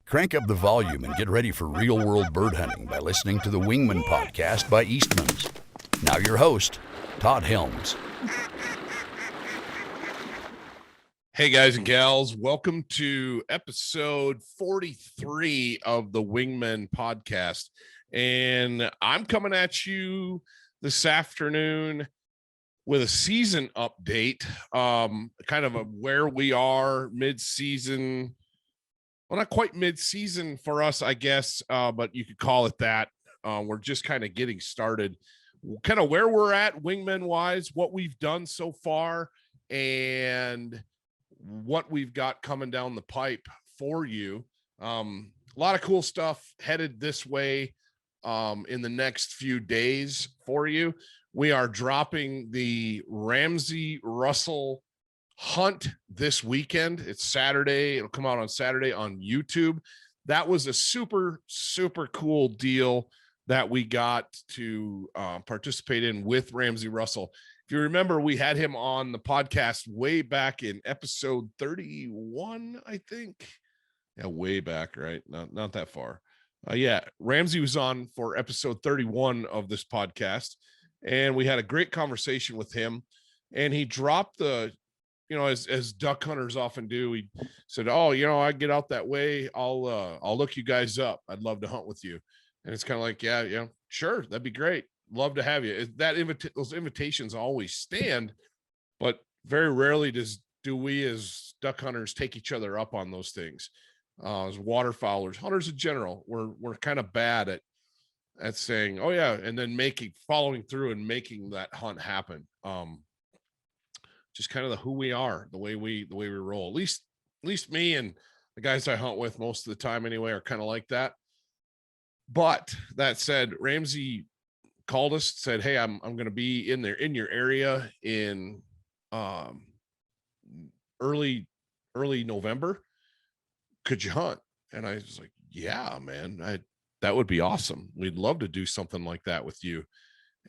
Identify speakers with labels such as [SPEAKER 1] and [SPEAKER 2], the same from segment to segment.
[SPEAKER 1] Crank up the volume and get ready for real-world bird hunting by listening to the Wingmen Podcast by Eastman's. Now your host, Todd Helms.
[SPEAKER 2] Hey guys and gals, welcome to episode 43 of the Wingmen Podcast. And I'm coming at you this afternoon with a season update, kind of where we are mid-season. Well, not quite mid-season for us, I guess, but you could call it that. We're just kind of getting started, kind of where we're at wingmen-wise, what we've done so far, and what we've got coming down the pipe for you. A lot of cool stuff headed this way in the next few days for you. We are dropping the Ramsey Russell hunt this weekend. It's Saturday. It'll come out on Saturday on YouTube. That was a super cool deal that we got to participate in with Ramsey Russell. If you remember, we had him on the podcast way back in episode 31, I think. Yeah, way back, right? Not that far. Yeah, Ramsey was on for episode 31 of this podcast, and we had a great conversation with him. And he dropped the, as duck hunters often do, he said, I get out that way. I'll look you guys up. I'd love to hunt with you. And it's kind of like, yeah, sure. That'd be great. Love to have you. Those invitations always stand, but very rarely do we as duck hunters take each other up on those things. As waterfowlers, hunters in general, we're kind of bad at saying, oh yeah, and then following through and making that hunt happen. Just kind of who we are, the way we roll. At least me and the guys I hunt with most of the time anyway are kind of like that. But that said, Ramsey called us, said, hey, I'm going to be in your area in early November. Could you hunt? And I was like, yeah, man, that would be awesome. We'd love to do something like that with you.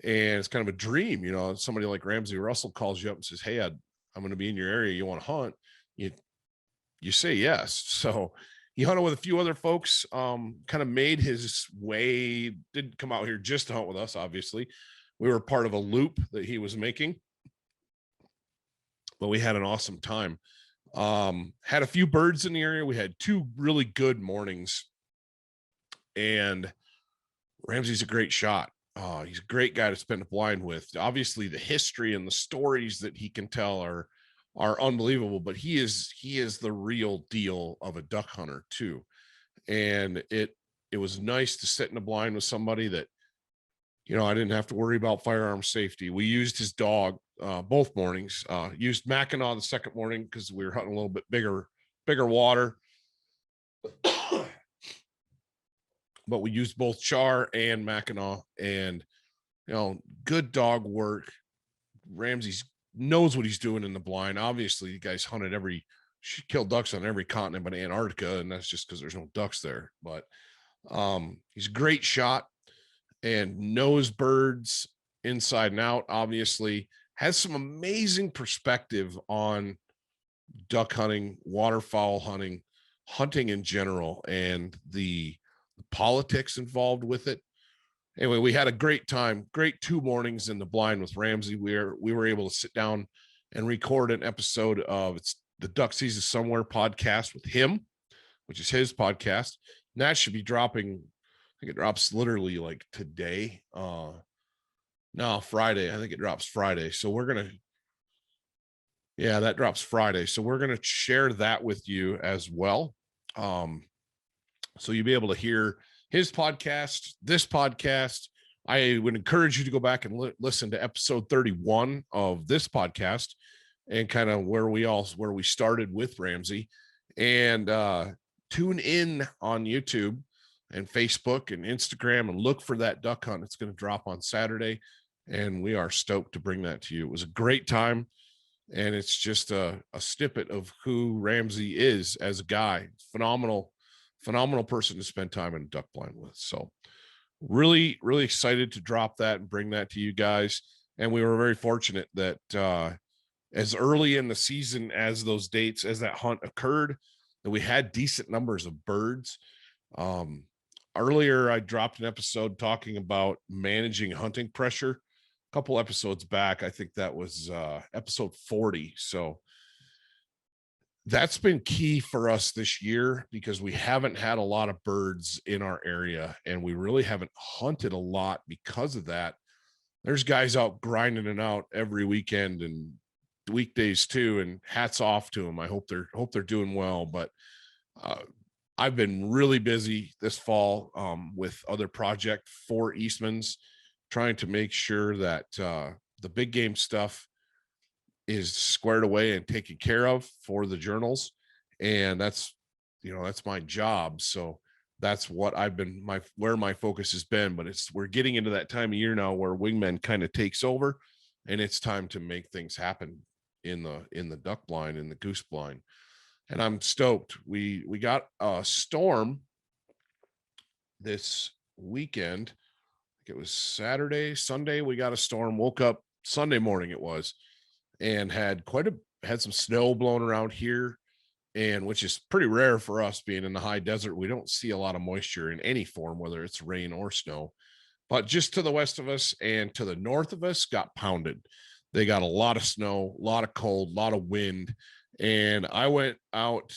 [SPEAKER 2] And it's kind of a dream, somebody like Ramsey Russell calls you up and says, hey, I'm going to be in your area. You want to hunt? You say yes. So he hunted with a few other folks, kind of made his way, didn't come out here just to hunt with us. Obviously we were part of a loop that he was making, but we had an awesome time. Had a few birds in the area. We had 2 really good mornings, and Ramsey's a great shot. He's a great guy to spend a blind with. Obviously the history and the stories that he can tell are unbelievable, but he is the real deal of a duck hunter too. And it was nice to sit in a blind with somebody that, I didn't have to worry about firearm safety. We used his dog, both mornings, used Mackinac the second morning because we were hunting a little bit bigger water. But we used both Char and Mackinac, and good dog work. Ramsey knows what he's doing in the blind. Obviously, the guy's hunted killed ducks on every continent but Antarctica, and that's just because there's no ducks there. But he's a great shot and knows birds inside and out. Obviously, has some amazing perspective on duck hunting, waterfowl hunting in general, and the politics involved with it. Anyway, we had a great time, great 2 mornings in the blind with Ramsey. We were able to sit down and record an episode of the Duck Season Somewhere podcast with him, which is his podcast. And that should be dropping. I think it drops literally like today. Friday. I think it drops Friday. So that drops Friday. So we're going to share that with you as well. So you'll be able to hear his podcast, this podcast. I would encourage you to go back and listen to episode 31 of this podcast and kind of where we started with Ramsey, and tune in on YouTube and Facebook and Instagram and look for that duck hunt. It's going to drop on Saturday, and we are stoked to bring that to you. It was a great time, and it's just a snippet of who Ramsey is as a guy. Phenomenal person to spend time in a duck blind with. So really excited to drop that and bring that to you guys. And we were very fortunate that as early in the season as that hunt occurred, that we had decent numbers of birds. Earlier, I dropped an episode talking about managing hunting pressure. A couple episodes back, I think that was episode 40. So that's been key for us this year because we haven't had a lot of birds in our area and we really haven't hunted a lot because of that. There's guys out grinding it out every weekend and weekdays too, and hats off to them. I hope they're doing well, but I've been really busy this fall with other project for Eastman's, trying to make sure that the big game stuff is squared away and taken care of for the journals. And that's my job. So that's what I've been where my focus has been, but we're getting into that time of year now where Wingmen kind of takes over and it's time to make things happen in the duck blind, in the goose blind. And I'm stoked. We got a storm this weekend. I think it was Sunday. We got a storm, woke up Sunday morning it was, and had some snow blowing around here, and which is pretty rare for us being in the high desert. We don't see a lot of moisture in any form, whether it's rain or snow. But just to the west of us and to the north of us got pounded. They got a lot of snow, a lot of cold, a lot of wind. And I went out,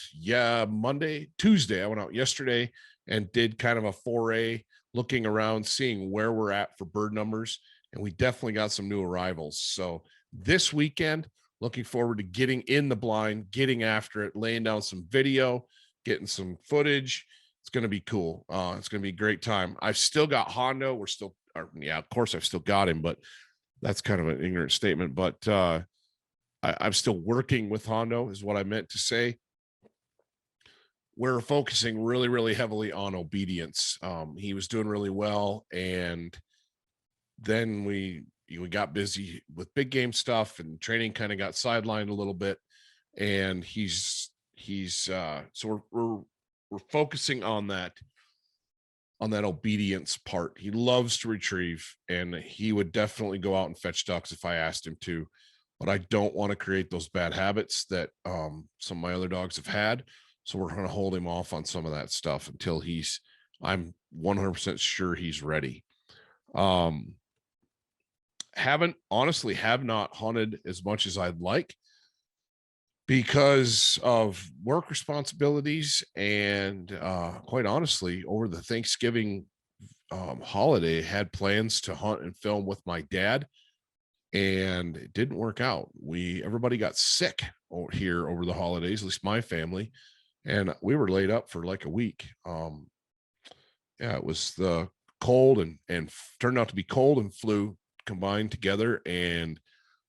[SPEAKER 2] Tuesday. I went out yesterday and did kind of a foray, looking around, seeing where we're at for bird numbers. And we definitely got some new arrivals. So this weekend, looking forward to getting in the blind, getting after it, laying down some video, getting some footage. It's going to be cool. It's going to be a great time. I've still got Hondo. Of course I've still got him, but that's kind of an ignorant statement. But I'm still working with Hondo is what I meant to say. We're focusing really, really heavily on obedience. He was doing really well. And then we got busy with big game stuff and training kind of got sidelined a little bit. And so we're focusing on that obedience part. He loves to retrieve and he would definitely go out and fetch ducks if I asked him to. But I don't want to create those bad habits that some of my other dogs have had. So we're going to hold him off on some of that stuff until I'm 100% sure he's ready. Have not hunted as much as I'd like because of work responsibilities. And quite honestly, over the Thanksgiving holiday, had plans to hunt and film with my dad. And it didn't work out. Everybody got sick here over the holidays, at least my family, and we were laid up for like a week. It was the cold and turned out to be cold and flu combined together, and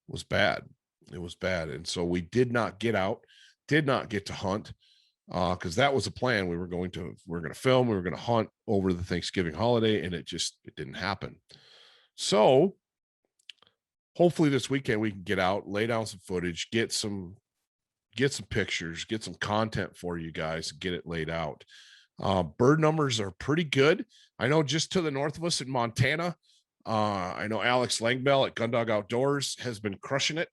[SPEAKER 2] was bad. It was bad, and so we did not get out, did not get to hunt because that was a plan. We were going to film, we were going to hunt over the Thanksgiving holiday, and it didn't happen. So hopefully this weekend we can get out, lay down some footage, get some pictures, get some content for you guys, get it laid out. Bird numbers are pretty good. I know just to the north of us in Montana, I know Alex Langbell at Gundog Outdoors has been crushing it.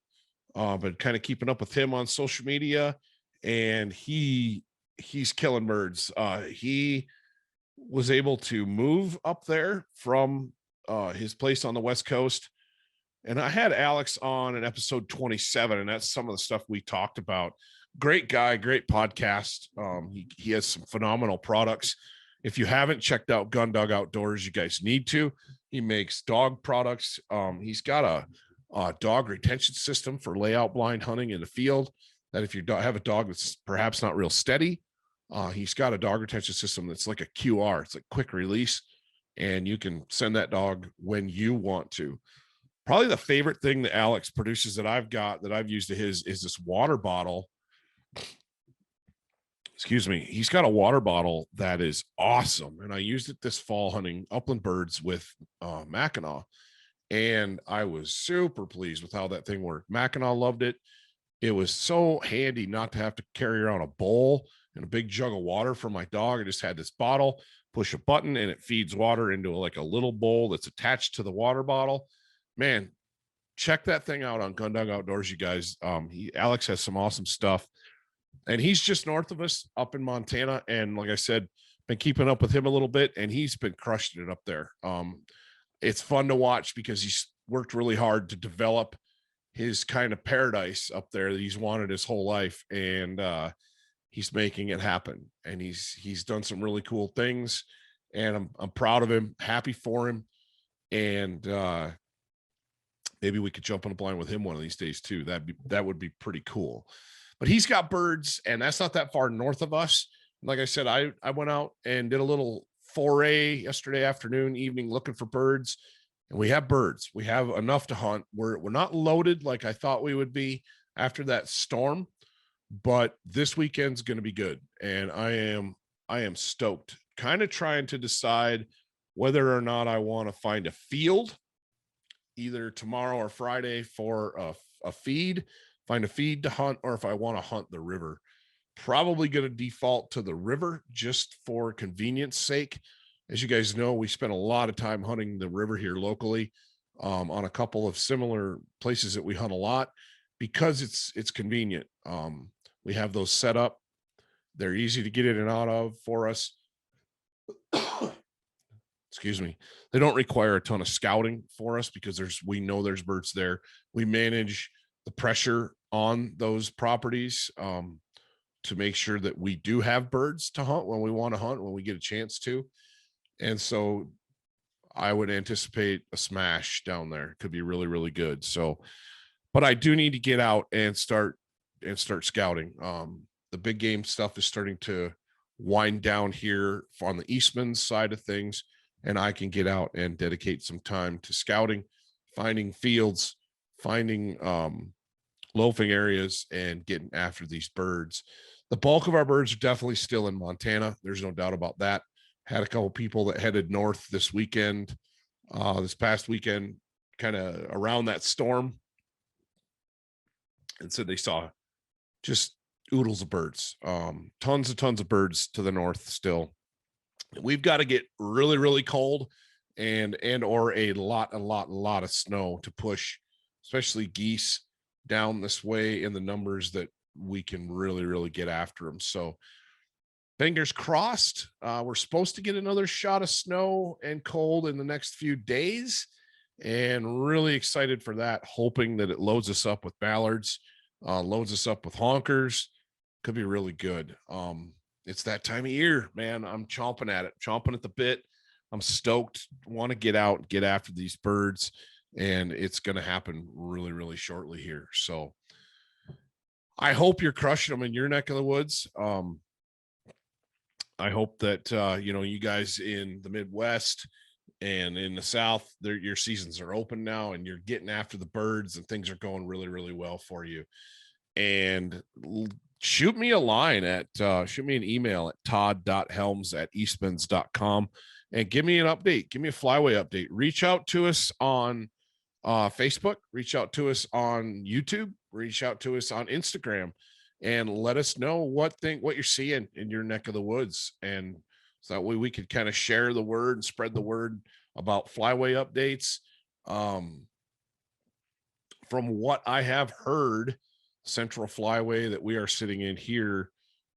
[SPEAKER 2] Been kind of keeping up with him on social media, and he's killing birds. He was able to move up there from his place on the West Coast. And I had Alex on in episode 27, and that's some of the stuff we talked about. Great guy, great podcast. He has some phenomenal products. If you haven't checked out Gundog Outdoors, you guys need to. He makes dog products. He's got a dog retention system for layout blind hunting in the field, that if you have a dog that's perhaps not real steady, he's got a dog retention system that's like a QR. It's like quick release, and you can send that dog when you want to. Probably the favorite thing that Alex produces that I've used of his is this water bottle. Excuse me. He's got a water bottle that is awesome. And I used it this fall hunting upland birds with Mackinac. And I was super pleased with how that thing worked. Mackinac loved it. It was so handy not to have to carry around a bowl and a big jug of water for my dog. I just had this bottle, push a button, and it feeds water into like a little bowl that's attached to the water bottle. Man, check that thing out on Gundog Outdoors, you guys. Alex has some awesome stuff. And he's just north of us up in Montana. And like I said, been keeping up with him a little bit, and he's been crushing it up there. It's fun to watch because he's worked really hard to develop his kind of paradise up there that he's wanted his whole life. And he's making it happen. And he's done some really cool things. And I'm proud of him, happy for him. And maybe we could jump on a blind with him one of these days too. That would be pretty cool. But he's got birds, and that's not that far north of us. Like I said, I went out and did a little foray yesterday afternoon, evening, looking for birds, and we have birds. We have enough to hunt. We're not loaded like I thought we would be after that storm, but this weekend's going to be good, and I am stoked. Kind of trying to decide whether or not I want to find a field either tomorrow or Friday for a feed. Find a feed to hunt, or if I want to hunt the river. Probably going to default to the river just for convenience sake. As you guys know, we spent a lot of time hunting the river here locally on a couple of similar places that we hunt a lot because it's convenient. We have those set up. They're easy to get in and out of for us. Excuse me. They don't require a ton of scouting for us because we know there's birds there. We manage the pressure on those properties to make sure that we do have birds to hunt when we want to hunt, when we get a chance to. And so I would anticipate a smash down there. It could be really, really good. So, but I do need to get out and start scouting. The big game stuff is starting to wind down here on the Eastman side of things, and I can get out and dedicate some time to scouting, finding fields, finding loafing areas, and getting after these birds. The bulk of our birds are definitely still in Montana. There's no doubt about that. Had a couple people that headed north this weekend, this past weekend, kind of around that storm, and said they saw just oodles of birds, tons of birds to the north still. We've got to get really, really cold and or a lot of snow to push, especially geese down this way in the numbers that we can really, really get after them. So fingers crossed. We're supposed to get another shot of snow and cold in the next few days, and really excited for that, hoping that it loads us up with mallards, loads us up with honkers. Could be really good. It's that time of year, man. I'm chomping at the bit. I'm stoked, want to get out and get after these birds, and it's going to happen really, really shortly here. So I hope you're crushing them in your neck of the woods. I hope that, you guys in the Midwest and in the South, your seasons are open now and you're getting after the birds and things are going really, really well for you. And shoot me an email at todd.helms@eastmans.com and give me an update. Give me a flyway update. Reach out to us on Facebook, reach out to us on YouTube, reach out to us on Instagram, and let us know what you're seeing in your neck of the woods. And so that way we could kind of share the word and spread the word about flyway updates. From what I have heard, Central Flyway that we are sitting in here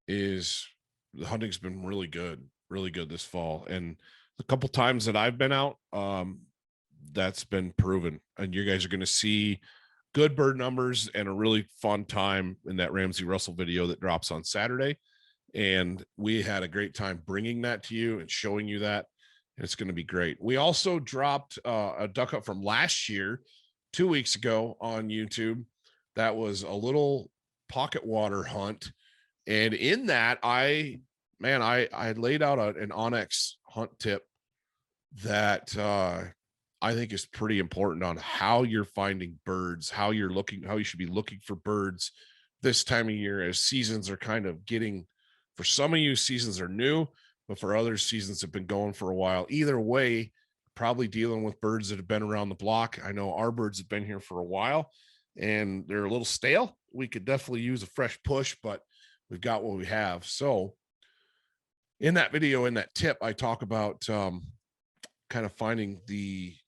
[SPEAKER 2] is the hunting's been really good this fall. And a couple times that I've been out, that's been proven. And you guys are going to see good bird numbers and a really fun time in that Ramsey Russell video that drops on Saturday. And we had a great time bringing that to you and showing you that. And it's going to be great. We also dropped a duck hunt from last year, 2 weeks ago on YouTube. That was a little pocket water hunt. And in that, I laid out an Onyx hunt tip that I think is pretty important on how you're finding birds, how you should be looking for birds this time of year, as seasons are kind of getting, for some of you, seasons are new, but for others, seasons have been going for a while. Either way, probably dealing with birds that have been around the block. I know our birds have been here for a while and they're a little stale. We could definitely use a fresh push, but we've got what we have. So in that video, in that tip, I talk about kind of finding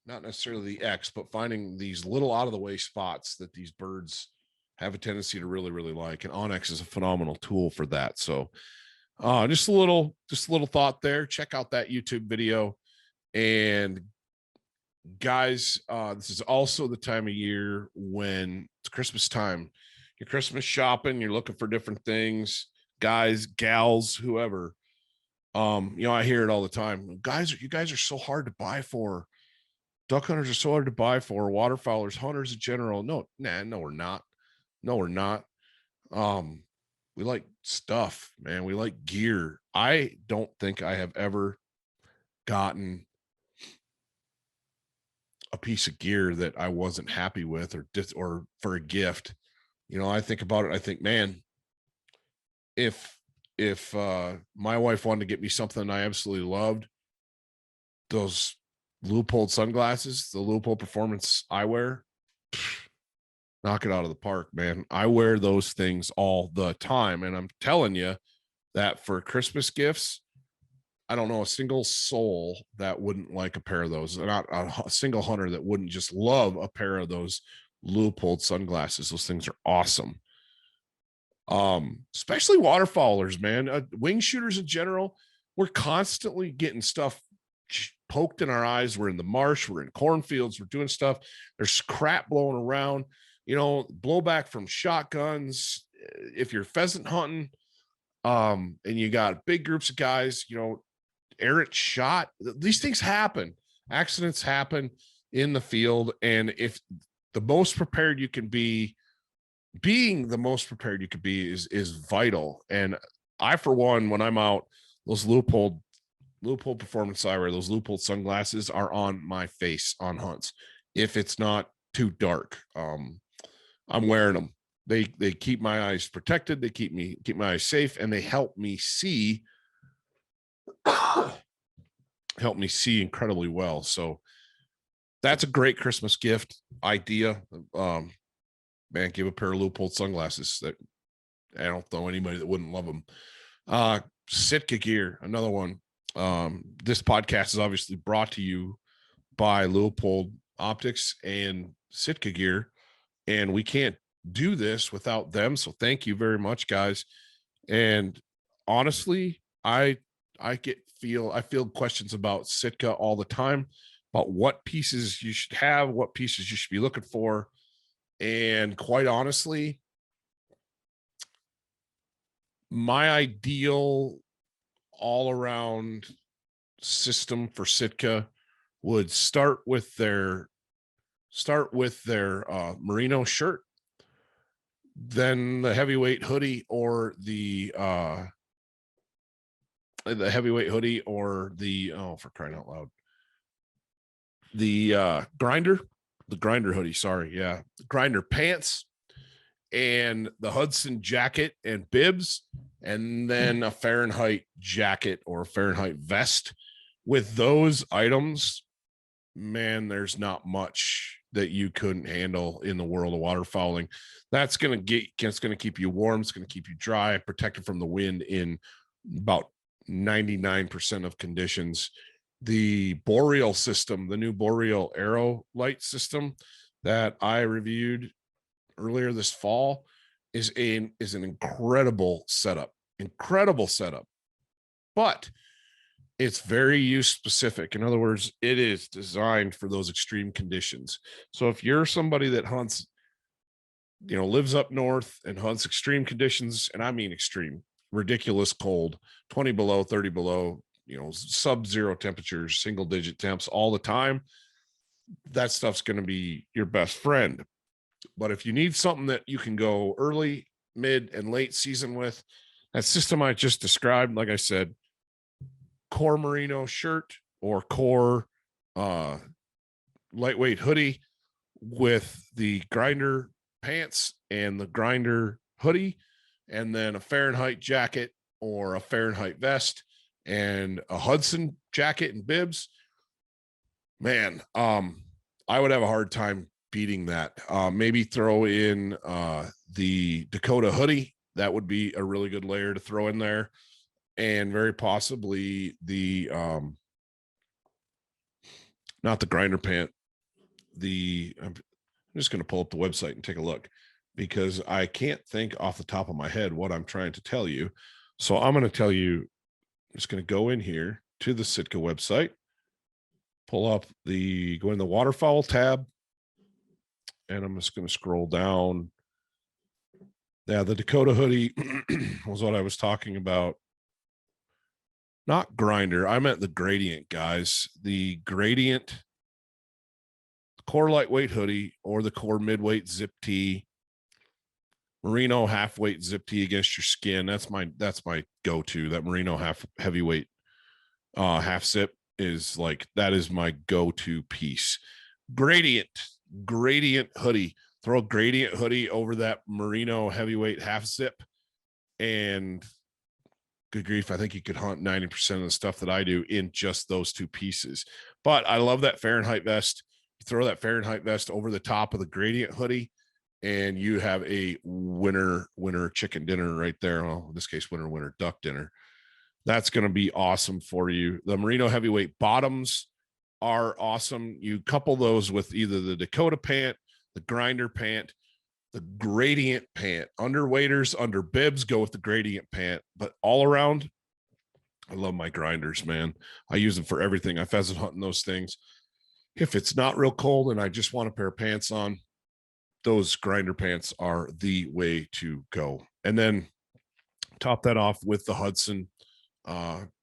[SPEAKER 2] not necessarily the X, but finding these little out of the way spots that these birds have a tendency to really, really like. And Onyx is a phenomenal tool for that. So just a little thought there. Check out that YouTube video. And guys, this is also the time of year when it's Christmas time. You're Christmas shopping, you're looking for different things, guys, gals, whoever. I hear it all the time. You guys are so hard to buy for. Duck hunters are so hard to buy for. Waterfowlers, hunters in general. No, we're not. No, we're not. We like stuff, man. We like gear. I don't think I have ever gotten a piece of gear that I wasn't happy with or for a gift. I think about it. I think, man, if my wife wanted to get me something I absolutely loved, those Leupold sunglasses, the Leupold performance eyewear, knock it out of the park, man. I wear those things all the time. And I'm telling you that for Christmas gifts, I don't know a single soul that wouldn't like a pair of those. Not a single hunter that wouldn't just love a pair of those Leupold sunglasses. Those things are awesome. Especially waterfowlers, man. Wing shooters in general, we're constantly getting stuff poked in our eyes. We're in the marsh, we're in cornfields, we're doing stuff. There's crap blowing around, blowback from shotguns. If you're pheasant hunting, and you got big groups of guys, errant shot, these things happen. Accidents happen in the field. And if the most prepared you can be, being the most prepared you could be is vital. And I, for one, when I'm out, those Leupold performance eyewear, those Leupold sunglasses are on my face on hunts. If it's not too dark, I'm wearing them. They keep my eyes protected. They keep my eyes safe, and they help me see incredibly well. So that's a great Christmas gift idea. Man, give a pair of Leupold sunglasses. That I don't know anybody that wouldn't love them. Sitka gear, another one. This podcast is obviously brought to you by Leupold Optics and Sitka gear, and we can't do this without them. So thank you very much, guys. And honestly, I field questions about Sitka all the time, about what pieces you should have, what pieces you should be looking for. And quite honestly, my ideal all-around system for Sitka would start with their merino shirt, then the heavyweight hoodie or the heavyweight hoodie or for crying out loud, the grinder hoodie, sorry. Yeah. The grinder pants and the Hudson jacket and bibs, and then a Fahrenheit jacket or a Fahrenheit vest. With those items, man, there's not much that you couldn't handle in the world of waterfowling. It's going to keep you warm. It's going to keep you dry, protected from the wind in about 99% of conditions. The Boreal system, the new Boreal Aero light system that I reviewed earlier this fall, is an incredible setup, but it's very use specific. In other words, it is designed for those extreme conditions. So if you're somebody that hunts, lives up north and hunts extreme conditions, and I mean extreme, ridiculous cold, 20 below, 30 below, sub-zero temperatures, single digit temps all the time, that stuff's going to be your best friend. But if you need something that you can go early, mid, and late season with, that system I just described, like I said, core merino shirt or core lightweight hoodie with the grinder pants and the grinder hoodie, and then a Fahrenheit jacket or a Fahrenheit vest and a Hudson jacket and bibs, man, I would have a hard time beating that. Maybe throw in the Dakota hoodie. That would be a really good layer to throw in there. And very possibly the not the grinder pant. I'm just going to pull up the website and take a look. because I can't think off the top of my head what I'm trying to tell you. So I'm going to tell you, I'm just going to go in here to the Sitka website, go in the waterfowl tab, and I'm just going to scroll down. Yeah, the Dakota hoodie was what I was talking about. Not grinder. I meant the gradient, guys. The gradient core lightweight hoodie or the core midweight zip tee, merino half weight zip tee against your skin. That's my go-to. That merino heavyweight half zip is that is my go-to piece. Gradient hoodie. Throw a gradient hoodie over that merino heavyweight half zip, and good grief, I think you could hunt 90% of the stuff that I do in just those two pieces. But I love that Fahrenheit vest. You throw that Fahrenheit vest over the top of the gradient hoodie, and you have a winter chicken dinner right there. Well, in this case, winter duck dinner. That's going to be awesome for you. The merino heavyweight bottoms are awesome. You couple those with either the Dakota pant, the grinder pant, the gradient pant. Under waders, under bibs, go with the gradient pant. But all around, I love my grinders, man. I use them for everything. I pheasant hunting those things. If it's not real cold and I just want a pair of pants on, those grinder pants are the way to go. And then top that off with the Hudson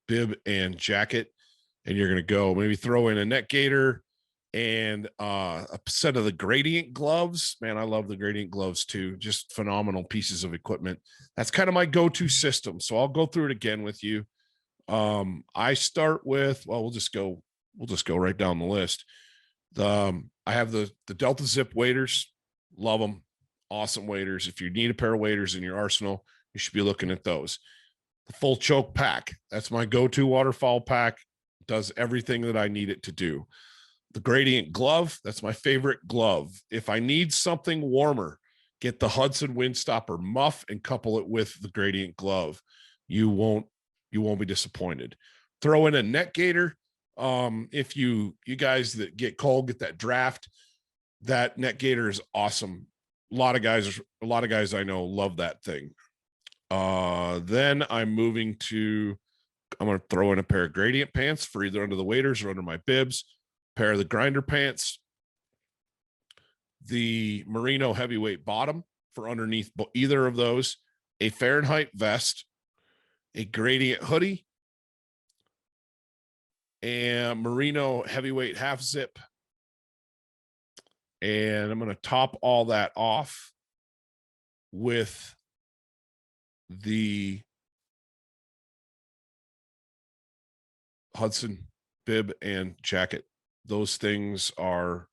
[SPEAKER 2] bib and jacket. And you're going to go maybe throw in a neck gaiter and a set of the gradient gloves. Man, I love the gradient gloves too. Just phenomenal pieces of equipment. That's kind of my go-to system. So I'll go through it again with you. I start with, we'll just go right down the list. I have the Delta Zip waders. Love them. Awesome waders. If you need a pair of waders in your arsenal, you should be looking at those. The full choke pack. That's my go-to waterfowl pack. Does everything that I need it to do. The gradient glove, that's my favorite glove. If I need something warmer, get the Hudson Windstopper muff and couple it with the gradient glove. You won't be disappointed. Throw in a net gaiter. If you guys that get cold, get that draft, that net gaiter is awesome. A lot of guys I know love that thing. Then I'm going to throw in a pair of gradient pants for either under the waders or under my bibs. Pair of the grinder pants, the merino heavyweight bottom for underneath either of those, a Fahrenheit vest, a gradient hoodie, and merino heavyweight half zip. And I'm going to top all that off with the Hudson bib and jacket. Those things are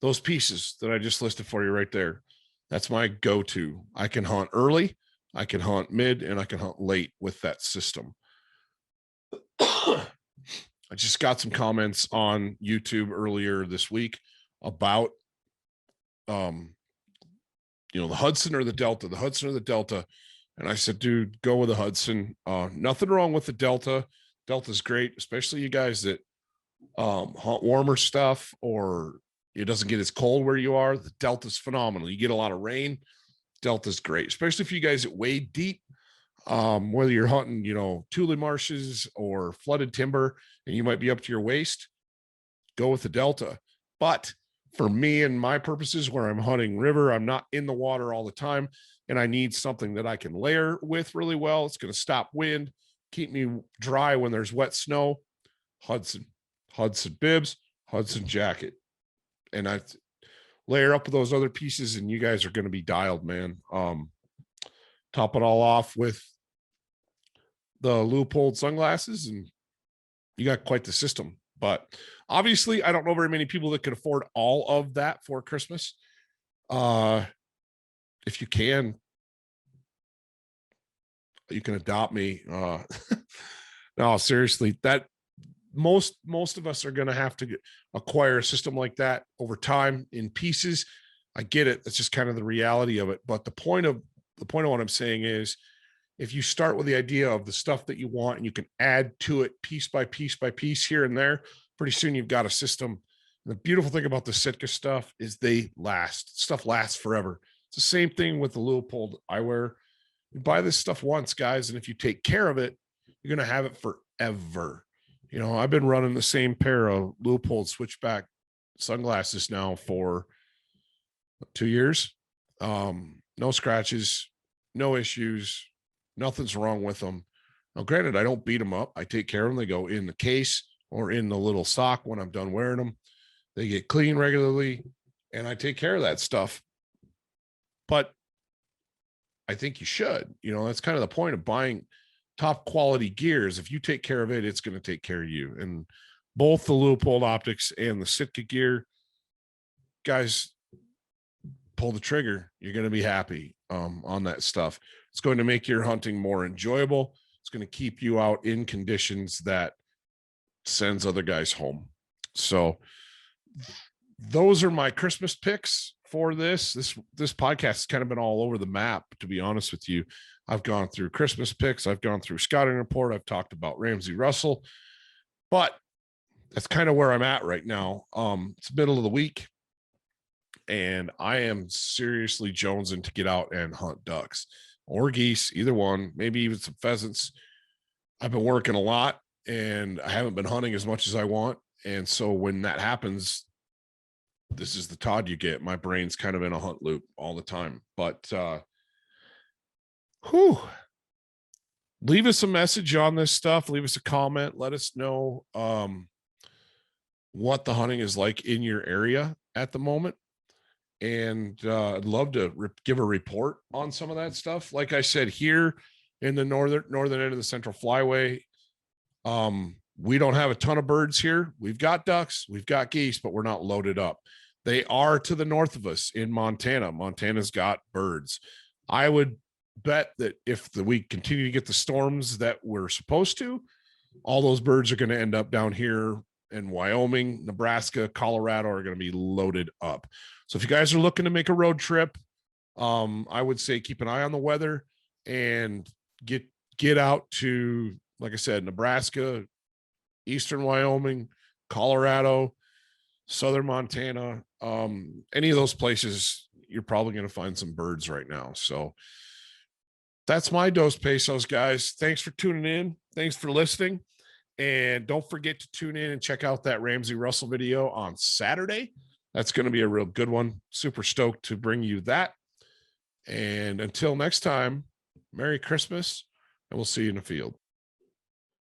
[SPEAKER 2] those pieces that I just listed for you right there. That's my go-to. I can hunt early, I can hunt mid, and I can hunt late with that system. I just got some comments on YouTube earlier this week about the Hudson or the Delta. And I said, dude, go with the Hudson. Nothing wrong with the Delta. Delta's great, especially you guys that hunt warmer stuff or it doesn't get as cold where you are. The Delta's phenomenal. You get a lot of rain. Delta's great, especially if you guys that wade deep, whether you're hunting, Tule marshes or flooded timber and you might be up to your waist, go with the Delta. But for me and my purposes where I'm hunting river, I'm not in the water all the time, and I need something that I can layer with really well. It's going to stop wind, keep me dry when there's wet snow. Hudson bibs, Hudson jacket. And I layer up with those other pieces and you guys are going to be dialed, man. Top it all off with the Leupold sunglasses and you got quite the system. But obviously I don't know very many people that could afford all of that for Christmas. If you can adopt me. No, seriously, that most of us are going to have to acquire a system like that over time in pieces. I get it. That's just kind of the reality of it. But the point of what I'm saying is if you start with the idea of the stuff that you want and you can add to it piece by piece here and there, pretty soon you've got a system. And the beautiful thing about the Sitka stuff is stuff lasts forever. It's the same thing with the Leupold eyewear. You buy this stuff once, guys, and if you take care of it, you're going to have it forever. I've been running the same pair of Leupold switchback sunglasses now for 2 years. No scratches, no issues, nothing's wrong with them. Now, granted, I don't beat them up. I take care of them. They go in the case or in the little sock when I'm done wearing them. They get clean regularly, and I take care of that stuff. But I think you should. That's kind of the point of buying top quality gears. If you take care of it, it's going to take care of you. And both the Leupold optics and the Sitka gear, guys, pull the trigger. You're going to be happy on that stuff. It's going to make your hunting more enjoyable. It's going to keep you out in conditions that sends other guys home. So those are my Christmas picks for this podcast. Has kind of been all over the map, to be honest with you. I've gone through Christmas picks. I've gone through scouting report. I've talked about Ramsey Russell, but that's kind of where I'm at right now. It's middle of the week, and I am seriously jonesing to get out and hunt ducks or geese, either one, maybe even some pheasants. I've been working a lot, and I haven't been hunting as much as I want. And so when that happens, this is the Todd you get. My brain's kind of in a hunt loop all the time. But leave us a message on this stuff. Leave us a comment. Let us know what the hunting is like in your area at the moment. And I'd love to give a report on some of that stuff. Like I said, here in the northern end of the Central Flyway, we don't have a ton of birds here. We've got ducks, we've got geese, but we're not loaded up. They are to the north of us in Montana. Montana's got birds. I would bet that if we continue to get the storms that we're supposed to, all those birds are going to end up down here in Wyoming, Nebraska, Colorado are going to be loaded up. So if you guys are looking to make a road trip, I would say keep an eye on the weather and get out to, like I said, Nebraska, eastern Wyoming, Colorado, southern Montana, any of those places, you're probably going to find some birds right now. So that's my Dos Pesos, guys. Thanks for tuning in. Thanks for listening. And don't forget to tune in and check out that Ramsey Russell video on Saturday. That's going to be a real good one. Super stoked to bring you that. And until next time, Merry Christmas, and we'll see you in the field.